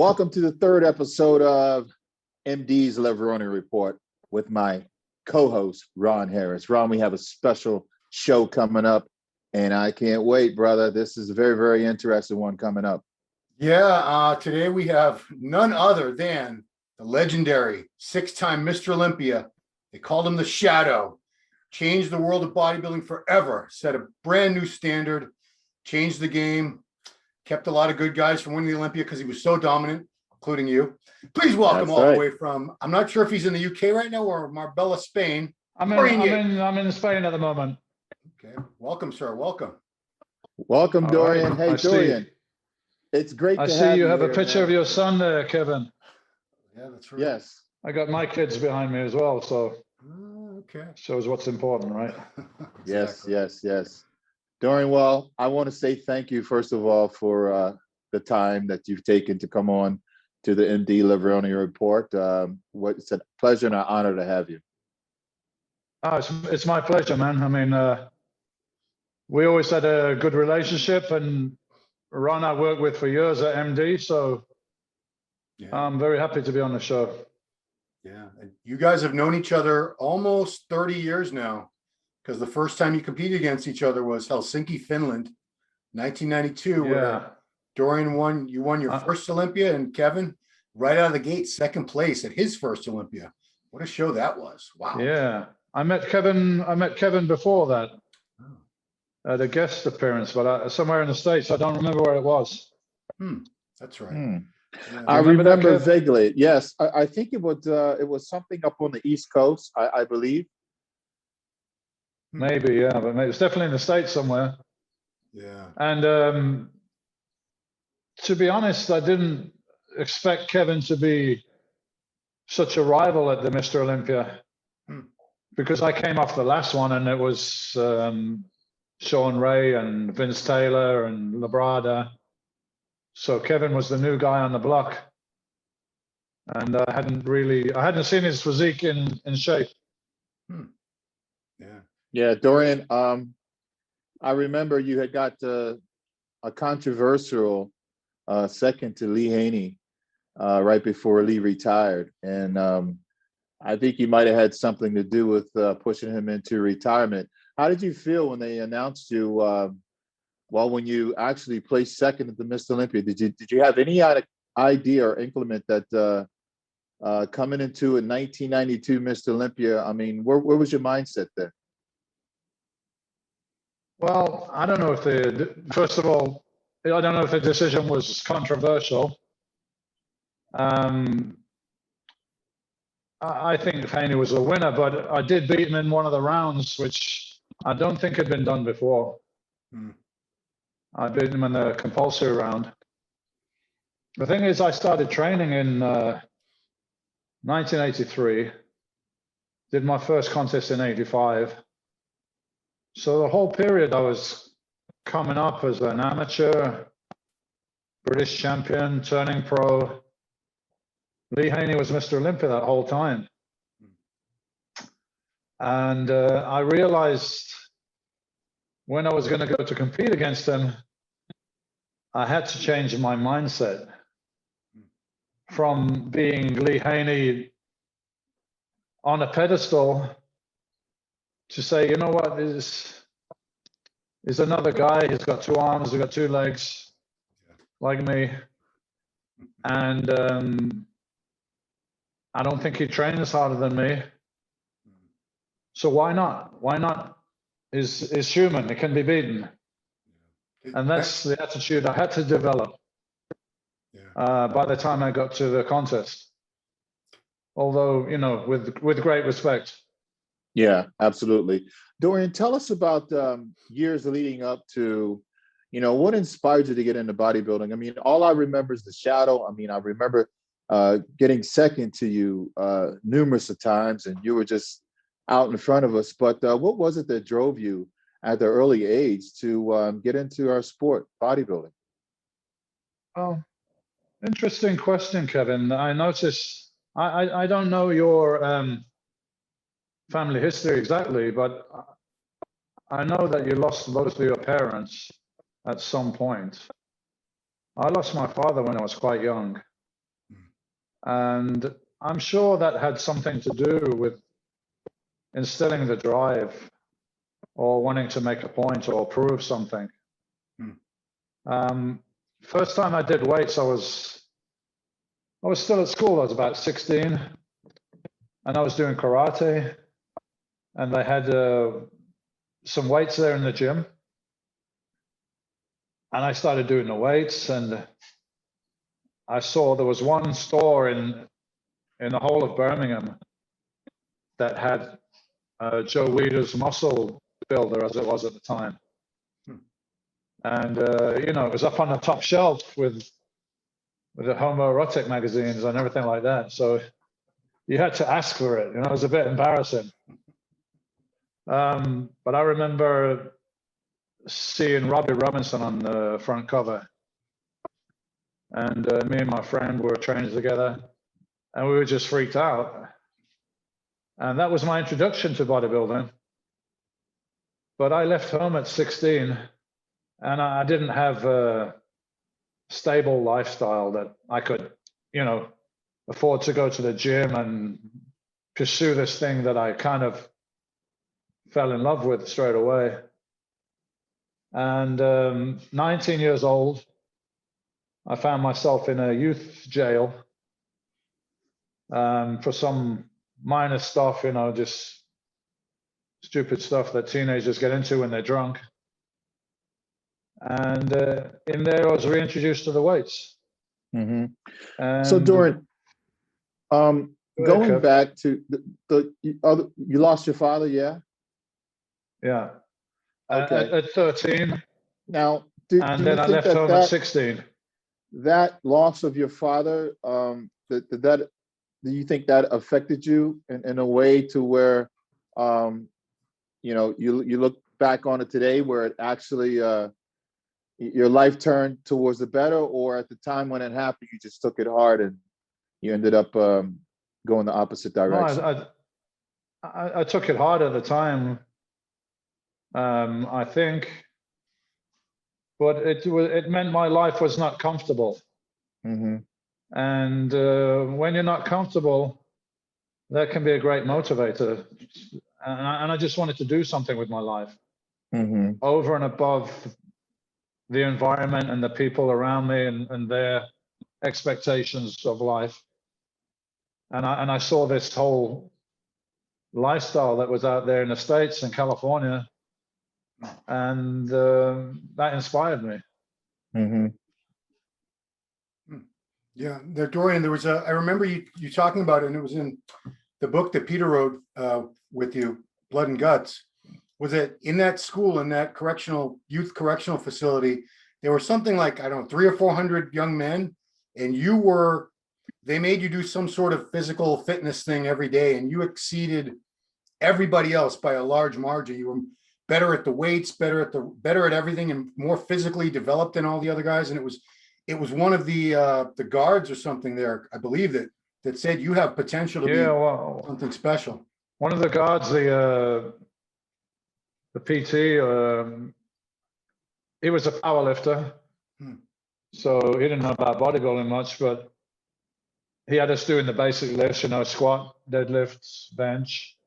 Welcome to the third episode of MD's Levrone Report with my co-host, Ron Harris. Ron, we have a special show coming up, and I can't wait, brother. This is a very, very interesting one coming up. Yeah, today we have none other than the legendary six-time Mr. Olympia. They called him the Shadow. Changed the world of bodybuilding forever. Set a brand new standard. Changed the game. Kept a lot of good guys from winning the Olympia because he was so dominant, including you. Please welcome the way from, I'm not sure if he's in the UK right now or Marbella, Spain. I'm in Spain at the moment. Okay. Welcome, sir. Welcome. Welcome, Dorian. Right. Hey, Dorian. It's great to have you. I see you have a picture of your son there, Kevin. Yeah, that's right. Yes. I got my kids behind me as well, so okay. Shows what's important, right? Exactly. Yes. Dorian, well, I want to say thank you, first of all, for the time that you've taken to come on to the MD Levrone Report. It's a pleasure and an honor to have you. Oh, it's my pleasure, man. I mean, we always had a good relationship, and Ron I worked with for years at MD, so yeah. I'm very happy to be on the show. Yeah, and you guys have known each other almost 30 years now, because the first time you competed against each other was Helsinki, Finland, 1992, where Dorian won your first Olympia, and Kevin, right out of the gate, second place at his first Olympia. What a show that was. Wow. Yeah, I met Kevin before that at a guest appearance, but somewhere in the States. I don't remember where it was. That's right. Yeah. I remember vaguely. Yes, I think it was something up on the East Coast, I believe. Maybe, yeah, but maybe it's definitely in the States somewhere. Yeah. And to be honest, I didn't expect Kevin to be such a rival at the Mr. Olympia, because I came off the last one and it was Sean Ray and Vince Taylor and Labrada. So Kevin was the new guy on the block, and I hadn't seen his physique in shape. Yeah, Dorian, I remember you had got a controversial second to Lee Haney right before Lee retired, and I think you might have had something to do with pushing him into retirement. How did you feel when they announced you? When you actually placed second at the Mr. Olympia, did you have any idea or increment that coming into a 1992 Mr. Olympia? I mean, where was your mindset there? Well, I don't know if first of all, I don't know if the decision was controversial. I think Haney was a winner, but I did beat him in one of the rounds, which I don't think had been done before. I beat him in the compulsory round. The thing is, I started training in 1983, did my first contest in 85. So the whole period I was coming up as an amateur, British champion, turning pro. Lee Haney was Mr. Olympia that whole time. And I realized when I was going to go to compete against him, I had to change my mindset from being Lee Haney on a pedestal to say, you know what, is another guy. He's got two arms, he's got two legs, like me, and I don't think he trains harder than me. So why not? Why not? Is human. It can be beaten, and that's the attitude I had to develop. By the time I got to the contest, although with great respect. Yeah, absolutely. Dorian, tell us about years leading up to, what inspired you to get into bodybuilding? I mean, all I remember is the Shadow. I mean, I remember getting second to you numerous of times, and you were just out in front of us. But what was it that drove you at the early age to get into our sport, bodybuilding? Oh, interesting question, Kevin. I noticed, I don't know your family history exactly, but I know that you lost both of your parents at some point. I lost my father when I was quite young. And I'm sure that had something to do with instilling the drive or wanting to make a point or prove something. First time I did weights, I was still at school. I was about 16, and I was doing karate, and they had some weights there in the gym, and I started doing the weights, and I saw there was one store in the whole of Birmingham that had Joe Weider's Muscle Builder, as it was at the time. And, you know, it was up on the top shelf with the homoerotic magazines and everything like that. So you had to ask for it. You know, it was a bit embarrassing. But I remember seeing Robbie Robinson on the front cover. And me and my friend were training together, and we were just freaked out. And that was my introduction to bodybuilding. But I left home at 16, and I didn't have a stable lifestyle that I could, you know, afford to go to the gym and pursue this thing that I kind of fell in love with straight away. And 19 years old, I found myself in a youth jail for some minor stuff, you know, just stupid stuff that teenagers get into when they're drunk. And in there, I was reintroduced to the weights. Mm-hmm. So, Dorian, going back to you lost your father, yeah? Yeah. Okay. At 13. Now, then I left home at 16. That loss of your father, do you think that affected you in a way to where, you know, you look back on it today where it actually, your life turned towards the better, or at the time when it happened, you just took it hard and you ended up going the opposite direction? No, I took it hard at the time, I think, but it meant my life was not comfortable. Mm-hmm. And when you're not comfortable, that can be a great motivator. And I just wanted to do something with my life, mm-hmm. over and above the environment and the people around me and their expectations of life. And I saw this whole lifestyle that was out there in the States and California, and that inspired me. Mm-hmm. Yeah, Dorian, there was I remember you talking about it, and it was in the book that Peter wrote with you, Blood and Guts. Was it in that school, in that youth correctional facility, there were something like, I don't know, 300 or 400 young men, and they made you do some sort of physical fitness thing every day, and you exceeded everybody else by a large margin. You were better at the weights, better at everything, and more physically developed than all the other guys. And it was one of the guards or something there, I believe, that said you have potential to be something special. One of the guards, the PT, he was a power lifter, so he didn't know about bodybuilding much, but he had us doing the basic lifts, you know, squat, deadlifts, bench.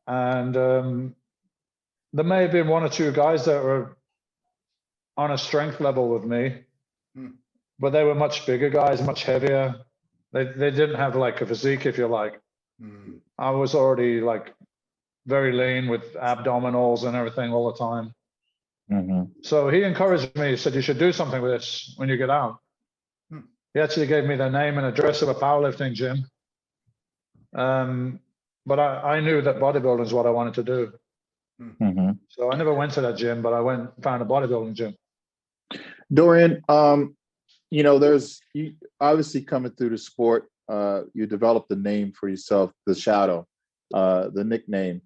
And there may have been one or two guys that were on a strength level with me, but they were much bigger guys, much heavier. They didn't have like a physique, if you like. I was already like very lean with abdominals and everything all the time. Mm-hmm. So he encouraged me. He said, you should do something with this when you get out. He actually gave me the name and address of a powerlifting gym. But I knew that bodybuilding is what I wanted to do. Mm-hmm. So I never went to that gym, but I went and found a bodybuilding gym. Dorian, you know, you obviously coming through the sport, you developed a name for yourself, the Shadow, the nickname.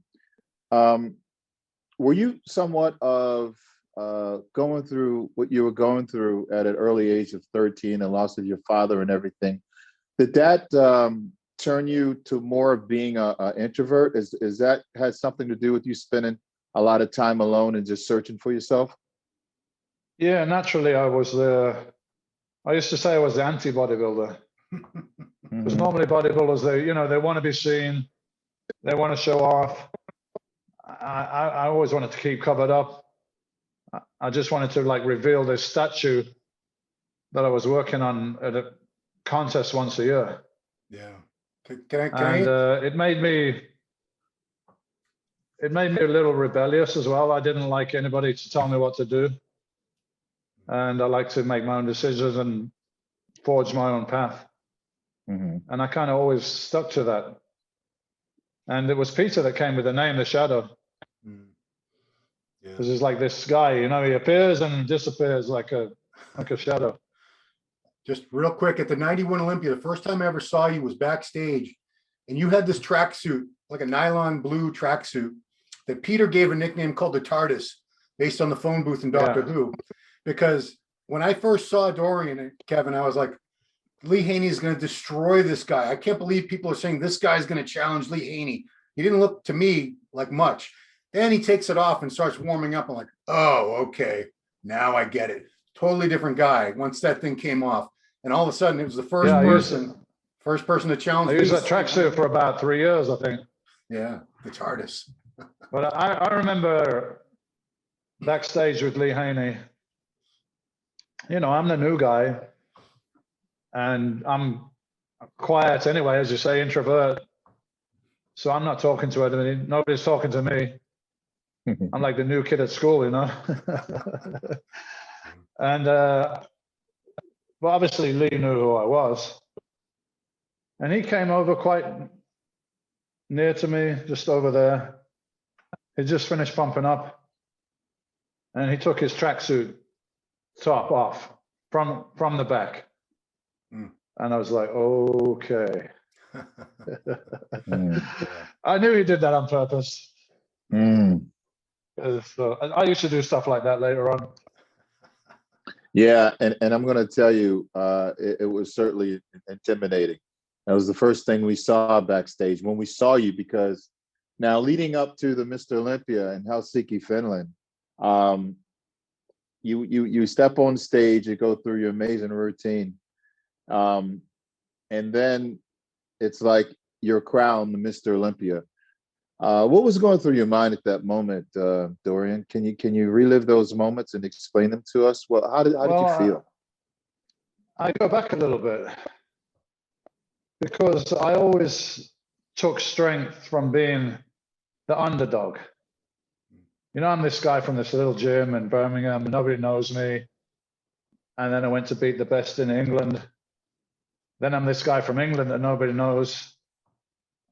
Were you somewhat of going through what you were going through at an early age of 13, and loss of your father and everything? Did that turn you to more of being an introvert? Is that has something to do with you spending a lot of time alone and just searching for yourself? Yeah, naturally, I used to say I was the anti-bodybuilder. Because normally bodybuilders, they want to be seen, they want to show off. I always wanted to keep covered up. I just wanted to like reveal this statue that I was working on at a contest once a year. Yeah. It made me a little rebellious as well. I didn't like anybody to tell me what to do. And I like to make my own decisions and forge my own path. And I kind of always stuck to that. And it was Peter that came with the name, The Shadow. Because it's like this guy, he appears and disappears like a shadow. Just real quick, at the 91 Olympia, the first time I ever saw you was backstage, and you had this tracksuit, like a nylon blue tracksuit, that Peter gave a nickname called the Tardis, based on the phone booth in Doctor Who. Because when I first saw Dorian and Kevin, I was like, Lee Haney is going to destroy this guy. I can't believe people are saying this guy's going to challenge Lee Haney. He didn't look to me like much. Then he takes it off and starts warming up. I'm like, oh, okay, now I get it. Totally different guy once that thing came off. And all of a sudden, it was the first person to challenge. I used that tracksuit for about 3 years, I think. Yeah, the Tardis. But I remember backstage with Lee Haney. I'm the new guy, and I'm quiet anyway, as you say, introvert. So I'm not talking to anybody. Nobody's talking to me. I'm like the new kid at school, And but obviously Lee knew who I was, and he came over quite near to me, just over there. He just finished pumping up, and he took his tracksuit top off from the back, and I was like, okay. I knew he did that on purpose. So I used to do stuff like that later on. Yeah, and I'm going to tell you, it was certainly intimidating. That was the first thing we saw backstage when we saw you, because now leading up to the Mr. Olympia in Helsinki, Finland, you step on stage, you go through your amazing routine, and then it's like you're crowned the Mr. Olympia. What was going through your mind at that moment, Dorian? Can you relive those moments and explain them to us? Well, how did you feel? I go back a little bit, because I always took strength from being the underdog. I'm this guy from this little gym in Birmingham, and nobody knows me. And then I went to beat the best in England. Then I'm this guy from England that nobody knows.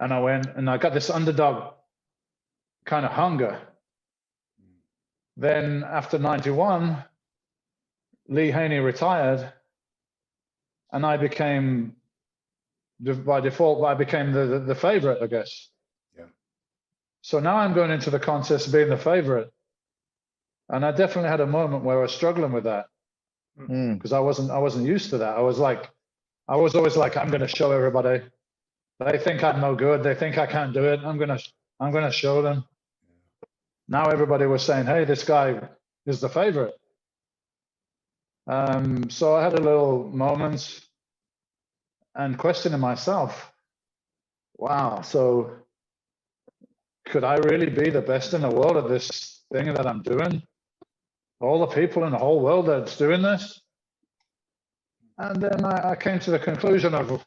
And I went and I got this underdog kind of hunger. Then after 91, Lee Haney retired, and I became, by default, I became the favorite, I guess. Yeah. So now I'm going into the contest being the favorite. And I definitely had a moment where I was struggling with that, because I wasn't used to that. I was always like, I'm going to show everybody. They think I'm no good. They think I can't do it. I'm going to show them. Now everybody was saying, hey, this guy is the favorite. So I had a little moments and questioning myself. Wow, so could I really be the best in the world at this thing that I'm doing? All the people in the whole world that's doing this? And then I came to the conclusion of,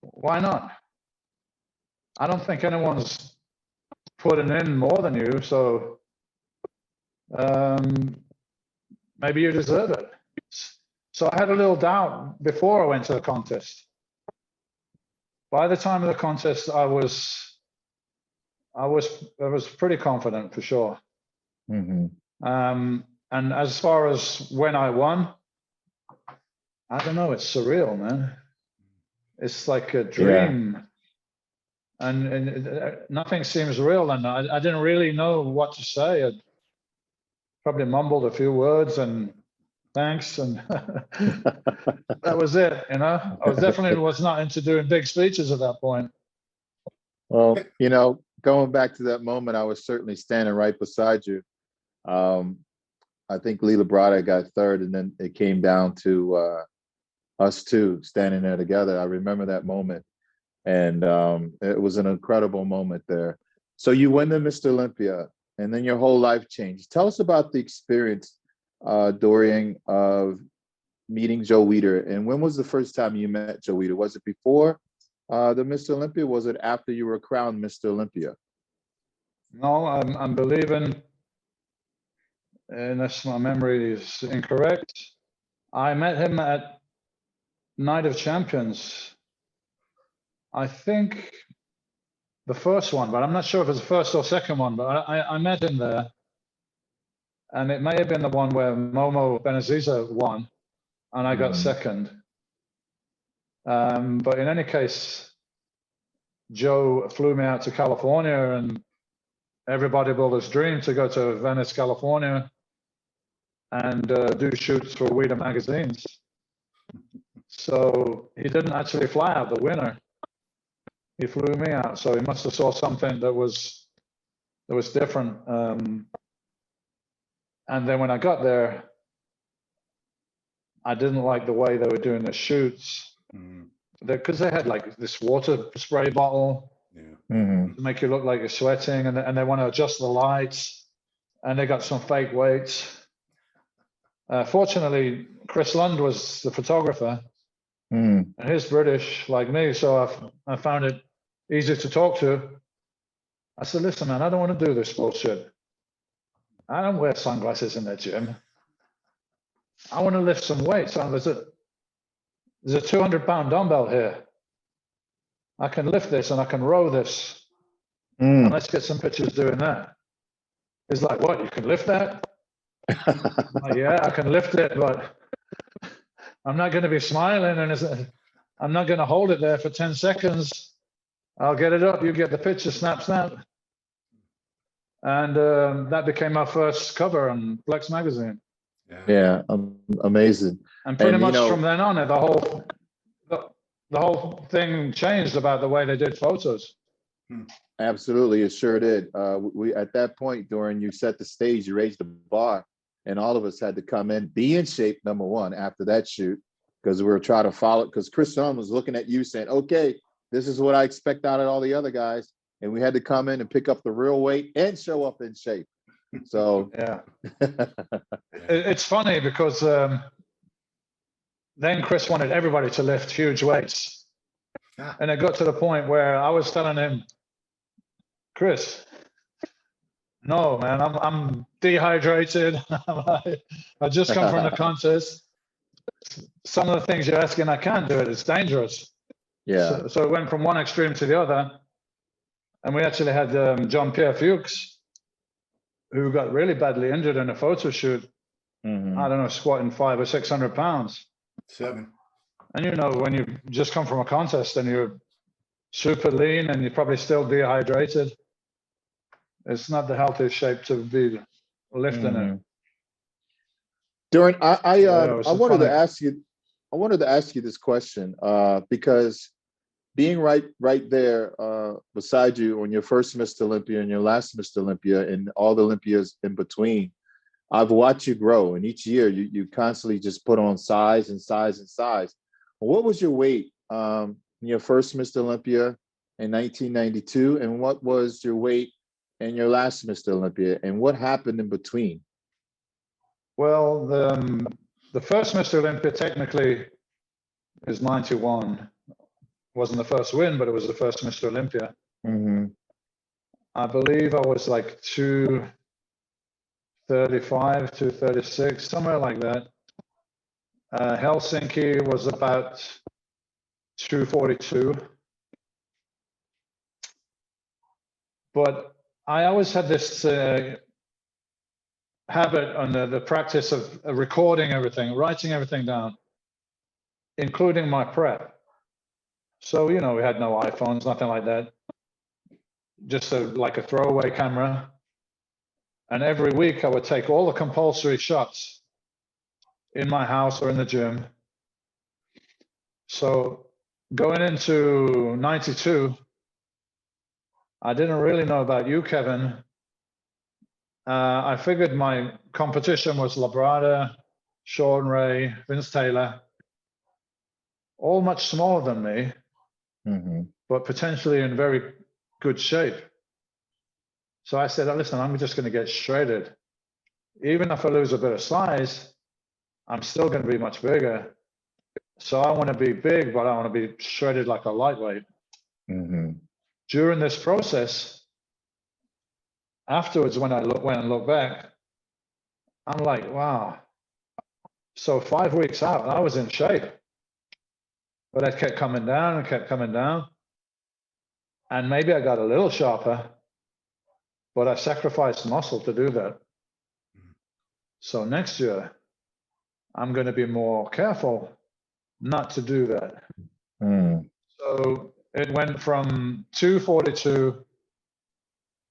why not? I don't think anyone's putting in more than you, so maybe you deserve it. So I had a little doubt before I went to the contest. By the time of the contest, I was pretty confident, for sure. And as far as when I won, I don't know, it's surreal, man. It's like a dream. Yeah. And nothing seems real, and I didn't really know what to say. I probably mumbled a few words and thanks, and that was it. I definitely was not into doing big speeches at that point. Well, going back to that moment, I was certainly standing right beside you. I think Lee Labrada got third, and then it came down to us two standing there together. I remember that moment, and it was an incredible moment there. So you win the Mr. Olympia, and then your whole life changed. Tell us about the experience, Dorian, of meeting Joe Weider. And when was the first time you met Joe Weider? Was it before the Mr. Olympia? Was it after you were crowned Mr. Olympia? No, I'm believing, unless my memory is incorrect, I met him at Night of Champions. I think the first one, but I'm not sure if it's the first or second one, but I met him there. And it may have been the one where Momo Benaziza won and I got second. But in any case, Joe flew me out to California, and every bodybuilder's dream to go to Venice, California and do shoots for Weider magazines. So he didn't actually fly out the winner. He flew me out. So he must have saw something that was different. And then when I got there, I didn't like the way they were doing the shoots, because they had like this water spray bottle to make you look like you're sweating, and they want to adjust the lights, and they got some fake weights. Fortunately, Chris Lund was the photographer, and he's British like me, so I found it easy to talk to. I said, listen, man, I don't want to do this bullshit. I don't wear sunglasses in the gym. I want to lift some weights. There's a 200-pound dumbbell here. I can lift this and I can row this. And let's get some pictures doing that. He's like, what, you can lift that? I'm like, yeah, I can lift it, but I'm not going to be smiling, and I'm not going to hold it there for 10 seconds. I'll get it up, you get the picture, snap, snap. And that became my first cover on Flex magazine. Yeah, amazing. And pretty much from then on, the whole thing changed about the way they did photos. Absolutely, it sure did. We at that point, Dorian, you set the stage, you raised the bar, and all of us had to come in, be in shape, number one, after that shoot, because we were trying to follow, because Chris Dunn was looking at you saying, okay, this is what I expect out of all the other guys. And we had to come in and pick up the real weight and show up in shape. So yeah, it's funny because then Chris wanted everybody to lift huge weights, and it got to the point where I was telling him, Chris, no, man, I'm dehydrated. I just come from the contest. Some of the things you're asking, I can't do it. It's dangerous. Yeah. So it went from one extreme to the other. And we actually had Jean-Pierre Fuchs, who got really badly injured in a photo shoot. I don't know, squatting 500 or 600 pounds. 7. And you know, when you just come from a contest and you're super lean and you're probably still dehydrated, it's not the healthiest shape to be lifting it. Dorian, I wanted to ask you, this question because being right there beside you on your first Mr. Olympia and your last Mr. Olympia and all the Olympias in between, I've watched you grow, and each year you constantly just put on size and size and size. What was your weight in your first Mr. Olympia in 1992, and what was your weight in your last Mr. Olympia, and what happened in between? Well, the first Mr. Olympia technically is 91. Wasn't the first win, but it was the first Mr. Olympia. I believe I was like 235, 236, somewhere like that. Helsinki was about 242. But I always had this habit on the practice of recording everything, writing everything down, including my prep. So, you know, we had no iPhones, nothing like that. Just like a throwaway camera. And every week I would take all the compulsory shots in my house or in the gym. So going into 92, I didn't really know about you, Kevin. I figured my competition was Labrada, Sean Ray, Vince Taylor. all much smaller than me, Mm-hmm. but potentially in very good shape. So I said, listen, I'm just going to get shredded. Even if I lose a bit of size, I'm still going to be much bigger. So I want to be big, but I want to be shredded like a lightweight. Mm-hmm. During this process, afterwards, when I went and looked back, I'm like, wow. So 5 weeks out, I was in shape. But I kept coming down and kept coming down. And maybe I got a little sharper, but I sacrificed muscle to do that. So next year, I'm going to be more careful not to do that. Mm. So it went from 242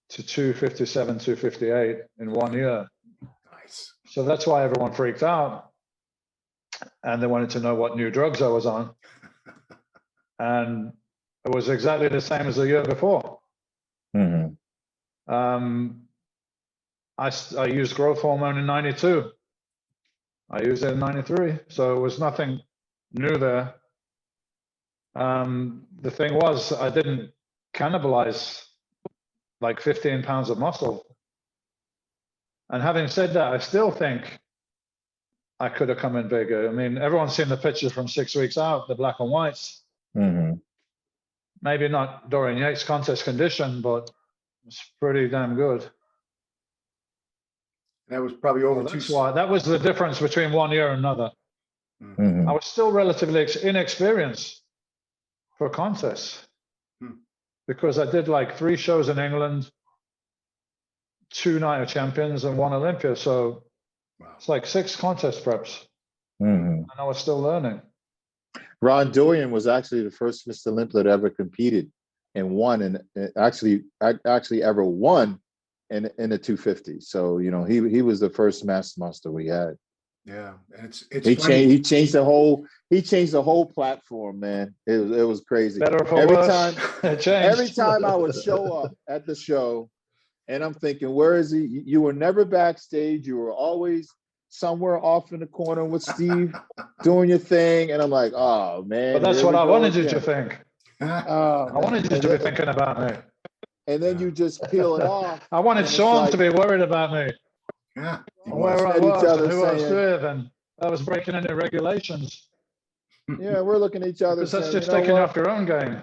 to 257, 258 in 1 year. Nice. So that's why everyone freaked out. And they wanted to know what new drugs I was on. And it was exactly the same as the year before. Mm-hmm. I used growth hormone in 92. I used it in 93. So it was nothing new there. The thing was, I didn't cannibalize like 15 pounds of muscle. And having said that, I still think I could have come in bigger. I mean, everyone's seen the pictures from 6 weeks out, the black and whites. Mm-hmm. Maybe not Dorian Yates contest condition, but it's pretty damn good. That was probably over That's why that was the difference between 1 year and another. Mm-hmm. I was still relatively inexperienced for contests because I did like 3 shows in England, 2 Night of Champions, and 1 Olympia. So it's like 6 contest preps, Mm-hmm. and I was still learning. Ron Dorian was actually the first Mr. Olympia that ever competed and won, and actually ever won in the 250. So he was the first master we had. Yeah, and it's he funny. changed the whole platform, man. It was crazy. Better for every worse. time It changed. every time I would show up at the show, and I'm thinking, where is he? You were never backstage. You were always somewhere off in the corner with Steve doing your thing, and I'm like, oh man. But that's what I wanted you to think. I I wanted you to be thinking about me. And then you just peel it off. I wanted Sean to be worried about me. Yeah. Where I was and who I was with, and I was breaking any regulations. Yeah, we're looking at each other. Because that's saying, just taking you off your own game.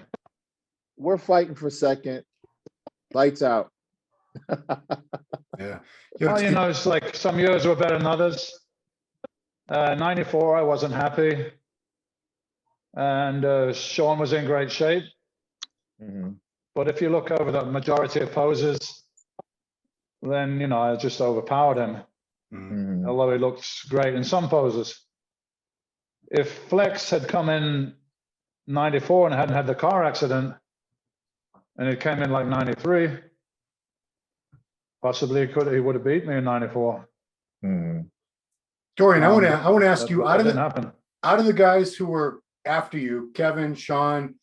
We're fighting for second. Lights out. Yeah. Well, it's like some years were better than others. 94, I wasn't happy. And Sean was in great shape. Mm-hmm. But if you look over the majority of poses, then, I just overpowered him. Mm-hmm. Although he looks great in some poses. If Flex had come in 94 and hadn't had the car accident, and it came in like 93, possibly he would have beat me in 94. Mm-hmm. Dorian, I want to ask you, out of the guys who were after you, Kevin, Sean,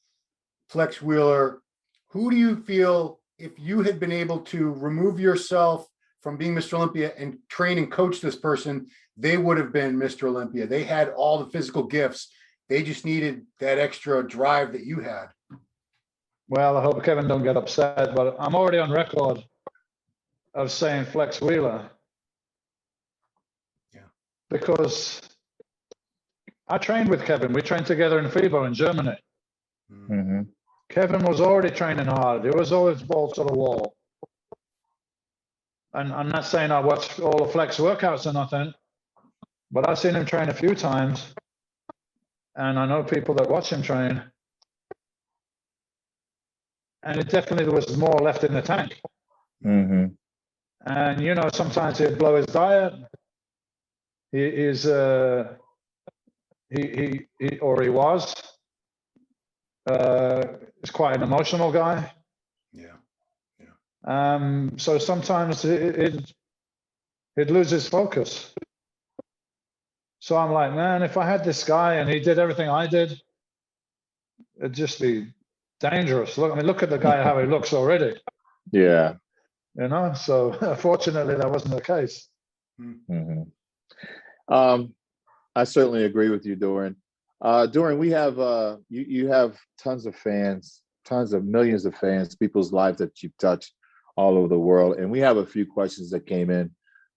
Flex Wheeler, who do you feel, if you had been able to remove yourself from being Mr. Olympia and train and coach this person, they would have been Mr. Olympia? They had all the physical gifts. They just needed that extra drive that you had. Well, I hope Kevin don't get upset, but I'm already on record of saying Flex Wheeler. Yeah. Because I trained with Kevin. We trained together in FIBO in Germany. Mm-hmm. Kevin was already training hard. He was always balls to the wall. And I'm not saying I watched all the Flex workouts or nothing, but I've seen him train a few times. And I know people that watch him train. And it definitely was more left in the tank. Mm-hmm. And, sometimes he'd blow his diet. He was. He's quite an emotional guy. Yeah. So sometimes he'd lose his focus. So I'm like, man, if I had this guy and he did everything I did, it'd just be dangerous. Look at the guy, how he looks already. Yeah. So fortunately that wasn't the case. Mm-hmm. I certainly agree with you, Dorian. Dorian, we have you have tons of fans, tons of millions of fans, people's lives that you've touched all over the world, and we have a few questions that came in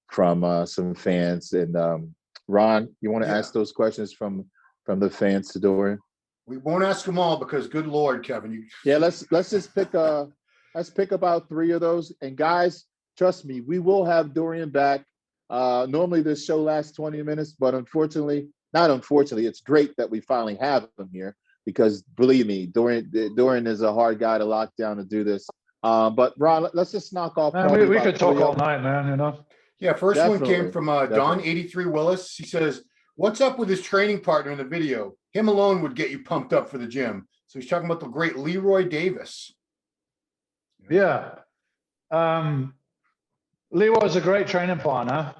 from some fans. And Ron, you want to ask those questions from the fans to Dorian? We won't ask them all because, good Lord, Kevin. Let's just pick about 3 of those. And guys, trust me, we will have Dorian back. Normally this show lasts 20 minutes, but not unfortunately, it's great that we finally have him here because believe me, Dorian is a hard guy to lock down to do this. But Ron, let's just knock off. Man, we could talk all night, man. You know. Yeah, first Definitely. one came from Don 83 Willis. He says, "What's up with his training partner in the video? Him alone would get you pumped up for the gym." So he's talking about the great Leroy Davis. Yeah. Leroy's a great training partner,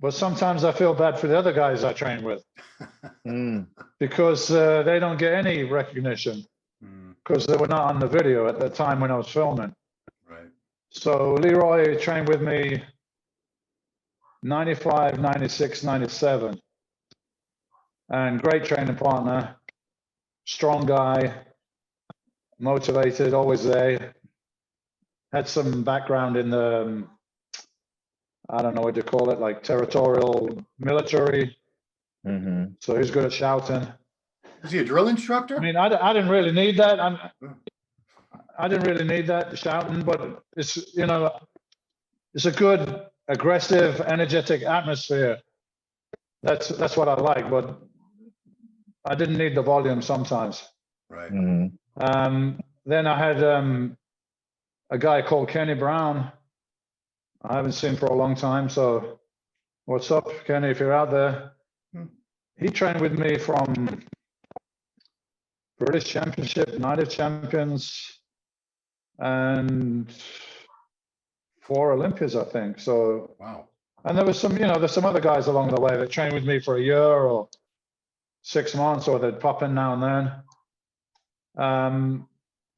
but sometimes I feel bad for the other guys I train with because they don't get any recognition because they were not on the video at the time when I was filming. Right. So Leroy trained with me 95, 96, 97. And great training partner, strong guy, motivated, always there. Had some background in the, I don't know what you call it, like territorial military. So he's good at shouting. Is he a drill instructor? I mean, I didn't really need that. I didn't really need that shouting, but it's, you know, it's a good, aggressive, energetic atmosphere. That's what I like, but I didn't need the volume sometimes. Right. Then I had a guy called Kenny Brown. I haven't seen for a long time. So what's up, Kenny, if you're out there? He trained with me from British Championship, Night of Champions, and 4 Olympias, I think. So, wow. And there was some, you know, there's some other guys along the way that trained with me for a year or 6 months, or they'd pop in now and then.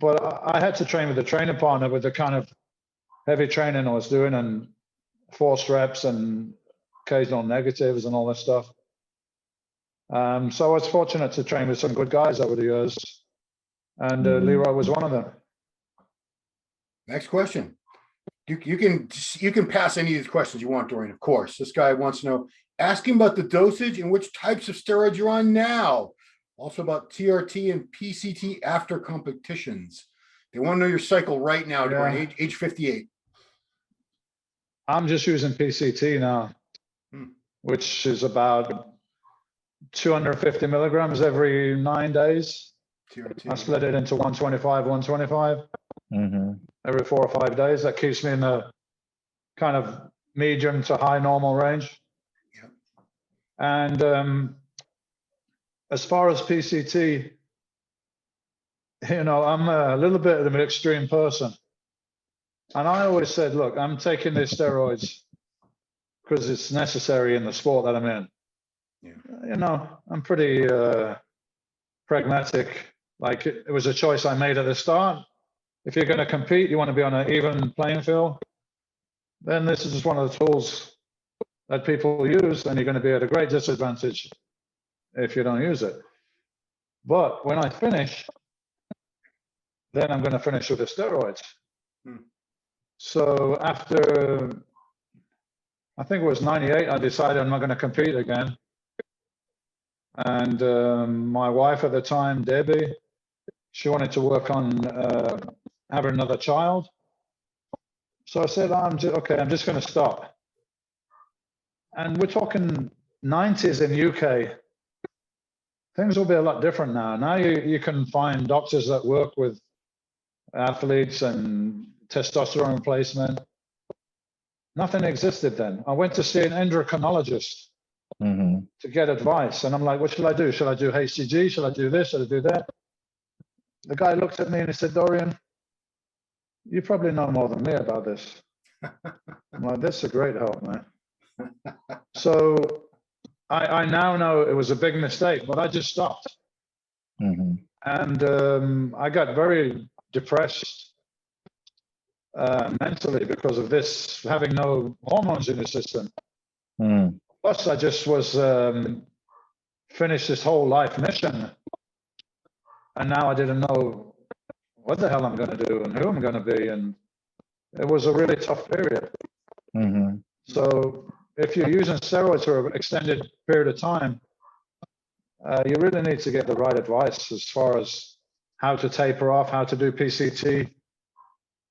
But I had to train with a training partner with the kind of heavy training I was doing and forced reps and occasional negatives and all this stuff. So I was fortunate to train with some good guys over the years, and Leroy was one of them. Next question. You can pass any of these questions you want, Dorian, of course. This guy wants to know, ask him about the dosage and which types of steroids you're on now. Also about TRT and PCT after competitions. They want to know your cycle right now, Dorian, age 58. I'm just using PCT now, which is about 250 milligrams every 9 days. TRT. I split it into 125, 125 every 4 or 5 days. That keeps me in the kind of medium to high normal range. Yep. And as far as PCT, you know, I'm a little bit of an extreme person. And I always said, look, I'm taking these steroids because it's necessary in the sport that I'm in. Yeah. You know, I'm pretty pragmatic. Like it was a choice I made at the start. If you're going to compete, you want to be on an even playing field, then this is just one of the tools that people use, and you're going to be at a great disadvantage if you don't use it. But when I finish, then I'm going to finish with the steroids. So after, I think it was 98, I decided I'm not going to compete again. And my wife at the time, Debbie, she wanted to work on having another child. So I said, I'm just going to stop. And we're talking 90s in UK. Things will be a lot different now. Now you can find doctors that work with athletes and testosterone replacement. Nothing existed then. I went to see an endocrinologist to get advice. And I'm like, what should I do? Should I do HCG? Should I do this? Should I do that? The guy looked at me and he said, Dorian, you probably know more than me about this. I'm like, that's a great help, man. So I now know it was a big mistake, but I just stopped. And I got very depressed mentally because of this, having no hormones in the system. Plus, I just was finish this whole life mission. And now I didn't know what the hell I'm going to do and who I'm going to be. And it was a really tough period. Mm-hmm. So if you're using steroids for an extended period of time, you really need to get the right advice as far as how to taper off, how to do PCT,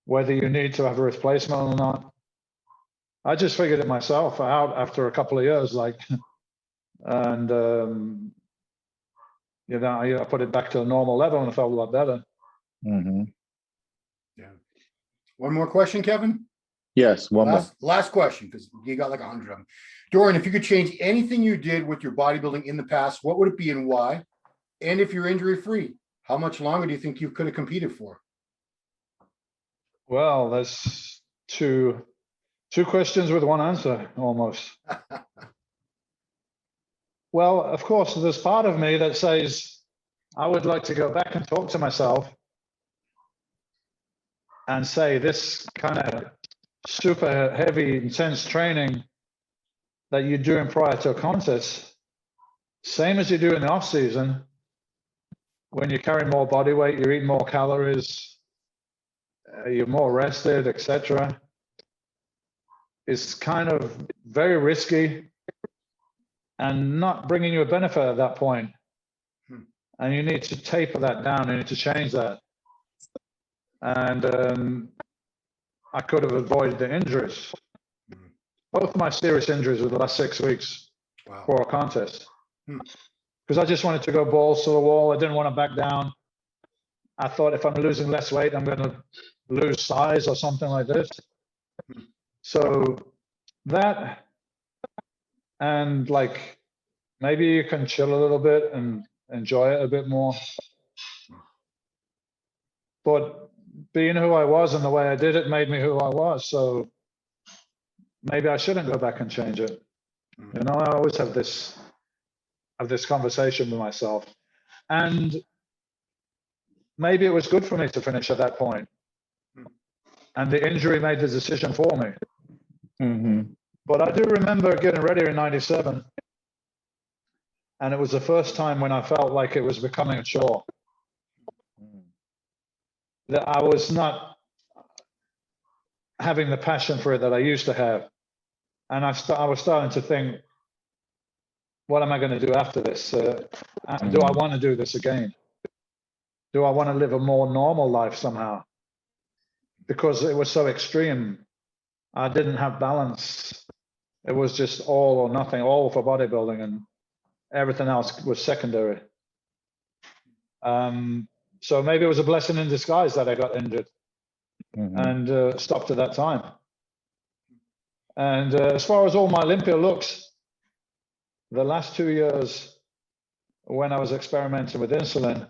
whether you need to have a replacement or not. I just figured it myself out after a couple of years, like, and you know, I put it back to a normal level and I felt a lot better. Mm-hmm. Yeah. One more question, Kevin? Yes, one more. Last question, because you got like 100 of them. Dorian, if you could change anything you did with your bodybuilding in the past, what would it be and why? And if you're injury-free, how much longer do you think you could have competed for? Well, that's two questions with one answer, almost. Well, of course, there's part of me that says I would like to go back and talk to myself and say this kind of super heavy, intense training that you're doing prior to a contest, same as you do in the off season, when you carry more body weight, you eat more calories, you're more rested, etc. It's kind of very risky and not bringing you a benefit at that point. And you need to taper that down. You need to change that. And I could have avoided the injuries. Both my serious injuries were the last 6 weeks for a contest. Because I just wanted to go balls to the wall. I didn't want to back down. I thought if I'm losing less weight, I'm going to lose size or something like this. So that, and like, maybe you can chill a little bit and enjoy it a bit more. But being who I was and the way I did it made me who I was. So maybe I shouldn't go back and change it. You know, I always have this conversation with myself. And maybe it was good for me to finish at that point. And the injury made the decision for me. Mm-hmm. But I do remember getting ready in '97. And it was the first time when I felt like it was becoming a chore. That I was not having the passion for it that I used to have. And I was starting to think, what am I going to do after this? Do I want to do this again? Do I want to live a more normal life somehow? Because it was so extreme. I didn't have balance. It was just all or nothing, all for bodybuilding, and everything else was secondary. So maybe it was a blessing in disguise that I got injured and stopped at that time. And as far as all my Olympia looks, the last 2 years when I was experimenting with insulin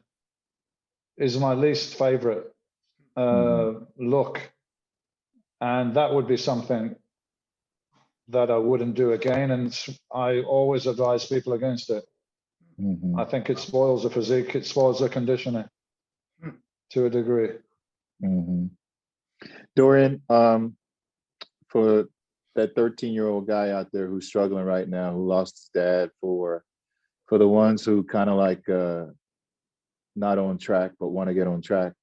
is my least favorite look. And that would be something that I wouldn't do again. And I always advise people against it. I think it spoils the physique, it spoils the conditioning to a degree. Dorian, for that 13-year-old guy out there who's struggling right now, who lost his dad, for the ones who kind of like not on track but want to get on track,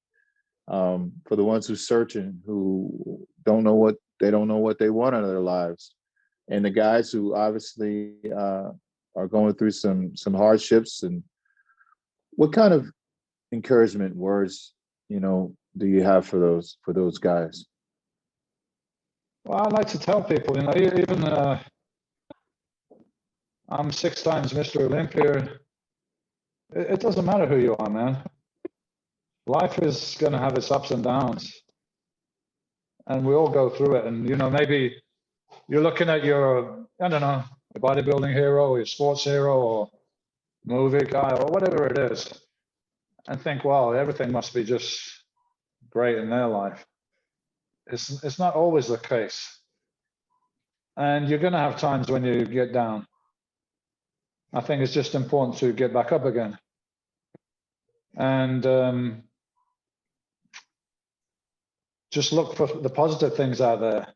for the ones who searching, who don't know what they want out of their lives, and the guys who obviously are going through some hardships, and what kind of encouragement words, you know, do you have for those guys? Well, I like to tell people, you know, even I'm 6 times Mr. Olympia. It doesn't matter who you are, man. Life is going to have its ups and downs, and we all go through it. And you know, maybe you're looking at your, I don't know, your bodybuilding hero, or your sports hero, or movie guy, or whatever it is, and think, well, everything must be just great in their life. It's not always the case. And you're going to have times when you get down. I think it's just important to get back up again. And just look for the positive things out there.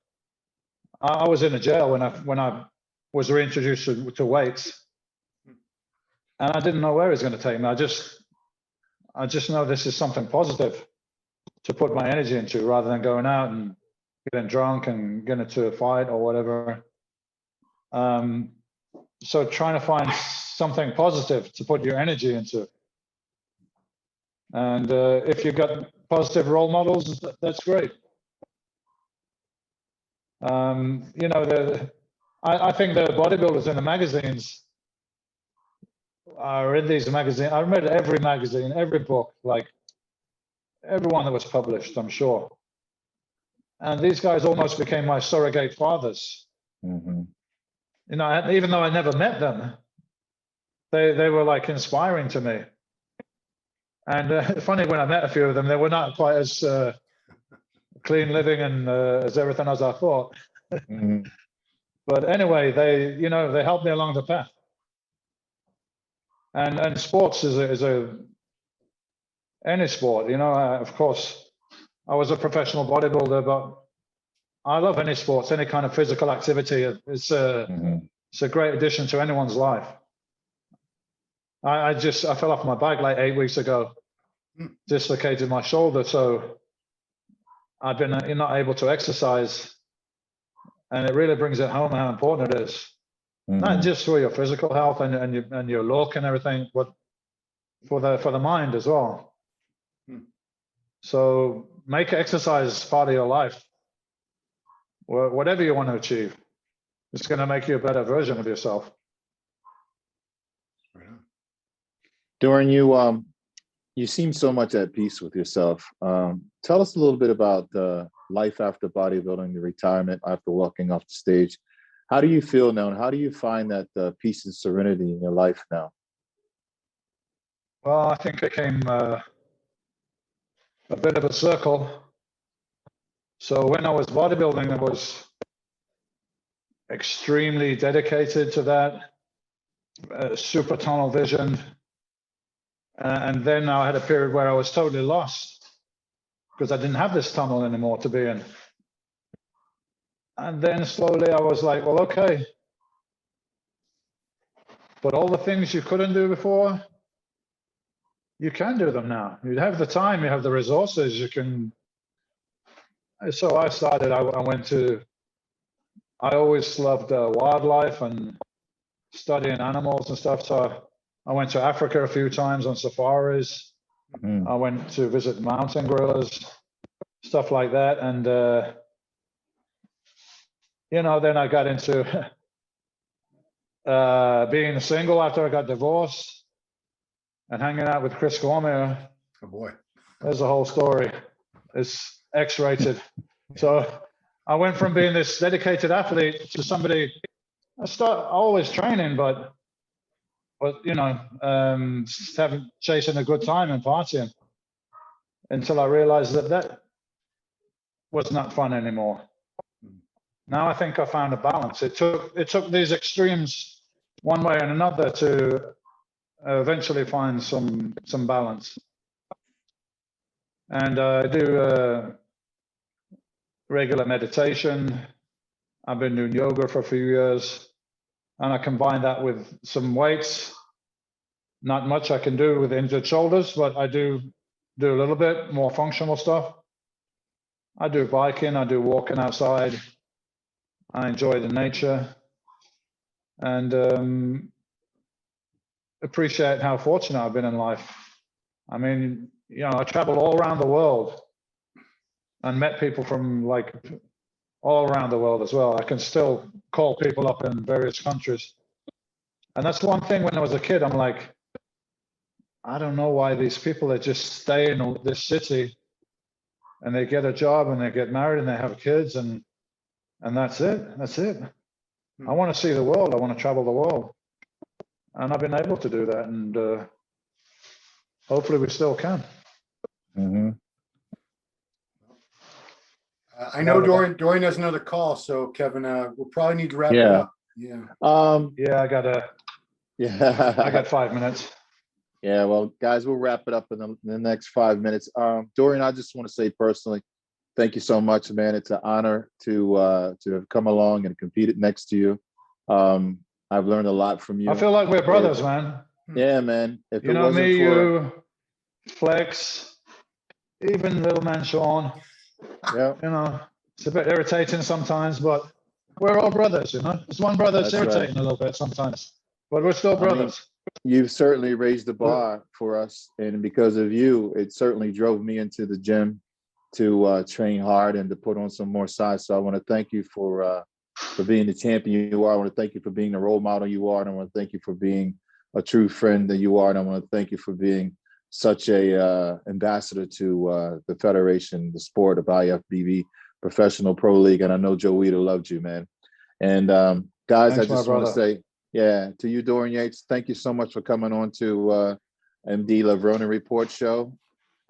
I was in a jail when I was reintroduced to weights. And I didn't know where he was going to take me. I just know this is something positive to put my energy into, rather than going out and getting drunk and getting into a fight or whatever. So trying to find something positive to put your energy into. And if you've got positive role models, that's great. You know, I think the bodybuilders in the magazines are in these magazines. I read every magazine, every book, like everyone that was published, I'm sure. And these guys almost became my surrogate fathers. Mm-hmm. You know, even though I never met them, they were like inspiring to me. And funny, when I met a few of them, they were not quite as clean living and as everything as I thought. Mm-hmm. But anyway, they helped me along the path. And sports is any sport, you know. Of course, I was a professional bodybuilder, but I love any sports, any kind of physical activity. It's a great addition to anyone's life. I fell off my bike like 8 weeks ago, dislocated my shoulder, so I've been not able to exercise, and it really brings it home how important it is, not just for your physical health and your look and everything, but for the mind as well. So make exercise part of your life. Whatever you want to achieve, it's going to make you a better version of yourself. Dorian, you seem so much at peace with yourself. Tell us a little bit about life after bodybuilding, the retirement after walking off the stage. How do you feel now, and how do you find that peace and serenity in your life now? Well, I think it came a bit of a circle. So when I was bodybuilding, I was extremely dedicated to that, super tunnel vision. And then I had a period where I was totally lost because I didn't have this tunnel anymore to be in. And then slowly I was like, well, okay. But all the things you couldn't do before, you can do them now. You have the time, you have the resources, you can. So I started, I always loved wildlife and studying animals and stuff. So I went to Africa a few times on safaris. I went to visit mountain gorillas, stuff like that. And, you know, then I got into being single after I got divorced and hanging out with Chris Cormier. Oh boy. There's a whole story. It's X-rated. So I went from being this dedicated athlete to somebody, always training, but you know, chasing a good time and partying, until I realized that was not fun anymore. Now I think I found a balance. It took these extremes one way and another to eventually find some balance. And I do regular meditation. I've been doing yoga for a few years, and I combine that with some weights. Not much I can do with injured shoulders, but I do a little bit more functional stuff. I do biking, I do walking outside. I enjoy the nature, and appreciate how fortunate I've been in life. I mean, you know, I traveled all around the world and met people from like all around the world as well. I can still call people up in various countries. And that's one thing. When I was a kid, I'm like, I don't know why these people that just stay in this city and they get a job and they get married and they have kids and that's it. That's it. I want to see the world. I want to travel the world. And I've been able to do that. And hopefully we still can. I know Dorian has another call, so Kevin, we'll probably need to wrap it up. Yeah. I got 5 minutes. Yeah, well, guys, we'll wrap it up in the next 5 minutes. Dorian, I just want to say personally, thank you so much, man. It's an honor to have come along and competed next to you. I've learned a lot from you. I feel like we're brothers, man. Yeah, man. If You it know wasn't me, for you, Flex, even little man Sean. yeah, You know, it's a bit irritating sometimes, but we're all brothers. You know, there's one brother that's that's right. irritating a little bit sometimes, but we're still I mean, brothers. you've certainly raised the bar for us, and because of you, it certainly drove me into the gym to train hard and to put on some more size. So I want to thank you for being the champion you are. I want to thank you for being the role model you are, and I want to thank you for being a true friend that you are, and I want to thank you for being such a ambassador to the federation, the sport of IFBB, Professional Pro League. And I know Joe Weeder loved you, man. And guys, Thanks, I just my want to brother. say, yeah, to you, Dorian Yates, thank you so much for coming on to MD Levrone Report Show.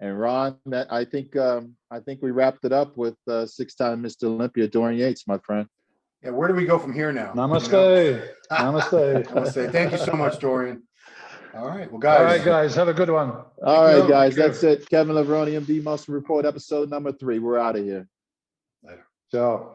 And Ron, I think we wrapped it up with 6-time Mr. Olympia, Dorian Yates, my friend. Yeah, where do we go from here now? Namaste. Namaste. Namaste. Thank you so much, Dorian. All right. Well, All right, guys. guys, have a good one. All right, you. guys, Thank that's you. it. Kevin Levrone, MD Muscle Report, episode number 3. We're out of here. Later. Ciao.